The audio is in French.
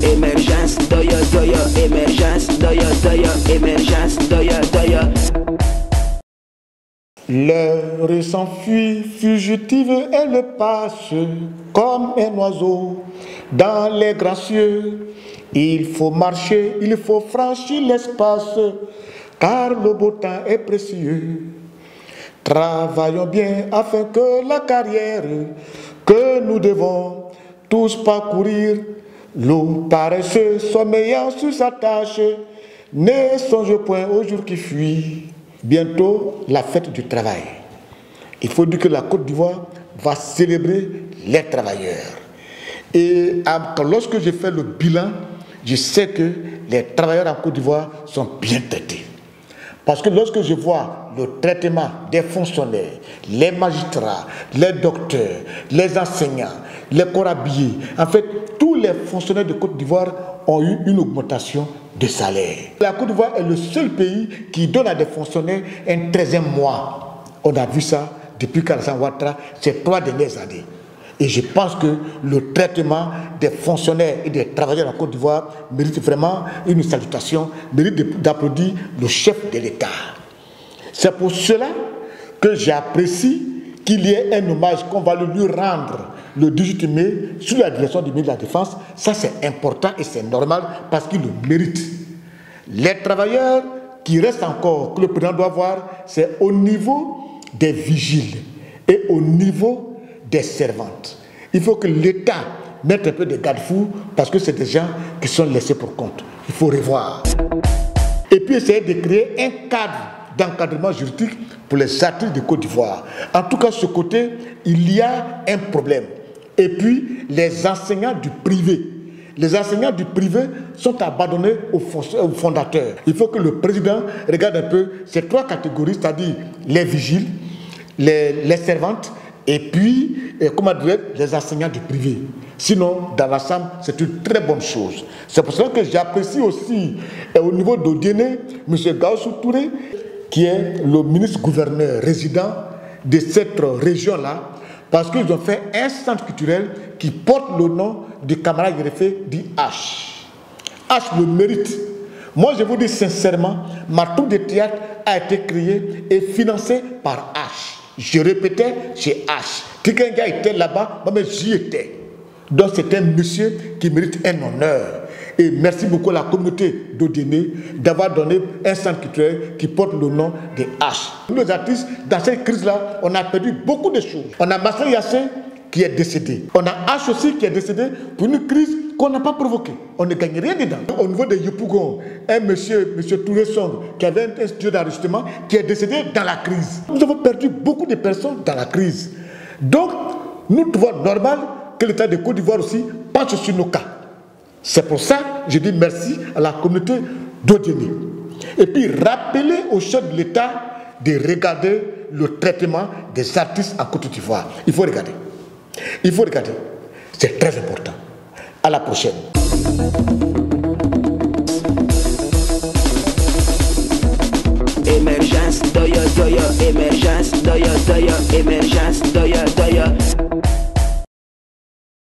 Émergence, doya, doya, émergence, doya, doya, émergence, doya, doya. L'heure s'enfuit, fugitive, elle passe comme un oiseau dans les grands cieux. Il faut marcher, il faut franchir l'espace, car le beau temps est précieux. Travaillons bien afin que la carrière que nous devons tous parcourir, loup paresseux sommeillant sur sa tâche, ne songe point au jour qui fuit. Bientôt, la fête du travail. Il faut dire que la Côte d'Ivoire va célébrer les travailleurs. Et lorsque j'ai fait le bilan, je sais que les travailleurs en Côte d'Ivoire sont bien traités. Parce que lorsque je vois le traitement des fonctionnaires, les magistrats, les docteurs, les enseignants, les corps habillés, en fait, tous les fonctionnaires de Côte d'Ivoire ont eu une augmentation de salaire. La Côte d'Ivoire est le seul pays qui donne à des fonctionnaires un 13e mois. On a vu ça depuis qu'Alassane Ouattara ces 3 dernières années. Et je pense que le traitement des fonctionnaires et des travailleurs en Côte d'Ivoire mérite vraiment une salutation, mérite d'applaudir le chef de l'État. C'est pour cela que j'apprécie qu'il y ait un hommage qu'on va lui rendre le 18 mai sous la direction du ministre de la Défense. Ça, c'est important et c'est normal parce qu'il le mérite. Les travailleurs qui restent encore, que le président doit voir, c'est au niveau des vigiles et au niveau des servantes. Il faut que l'État mette un peu de garde-fous parce que c'est des gens qui sont laissés pour compte. Il faut revoir. Et puis essayer de créer un cadre d'encadrement juridique pour les artistes de Côte d'Ivoire. En tout cas, ce côté, il y a un problème. Et puis, les enseignants du privé. Les enseignants du privé sont abandonnés aux fondateurs. Il faut que le président regarde un peu ces 3 catégories, c'est-à-dire les vigiles, les servantes, et puis, comment dire, les enseignants du privé. Sinon, dans l'ensemble, c'est une très bonne chose. C'est pour cela que j'apprécie aussi, au niveau d'Odiéné, M. Gaussou Touré, qui est le ministre-gouverneur résident de cette région-là, parce qu'ils ont fait un centre culturel qui porte le nom du camarade greffé dit H. H le mérite. Moi, je vous dis sincèrement, ma troupe de théâtre a été créée et financée par H. Je répétais, chez H. Quelqu'un qui a été là-bas, mais j'y étais. Donc c'est un monsieur qui mérite un honneur. Et merci beaucoup à la communauté d'Odiéné d'avoir donné un centre culturel qui porte le nom de H. Nous les artistes, dans cette crise-là, on a perdu beaucoup de choses. On a Massa Yassé qui est décédé. On a H aussi qui est décédé pour une crise qu'on n'a pas provoquée. On ne gagne rien dedans. Au niveau de Yopougon, un monsieur Touré Song, qui avait un studio d'enregistrement, qui est décédé dans la crise. Nous avons perdu beaucoup de personnes dans la crise. Donc, nous trouvons normal que l'État de Côte d'Ivoire aussi penche sur nos cas. C'est pour ça que je dis merci à la communauté d'Odiéné. Et puis, rappeler au chef de l'État de regarder le traitement des artistes en Côte d'Ivoire. Il faut regarder. Il faut regarder. C'est très important. À la prochaine. Émergence, doya, doya, émergence, doya, doya, émergence, doya, doya.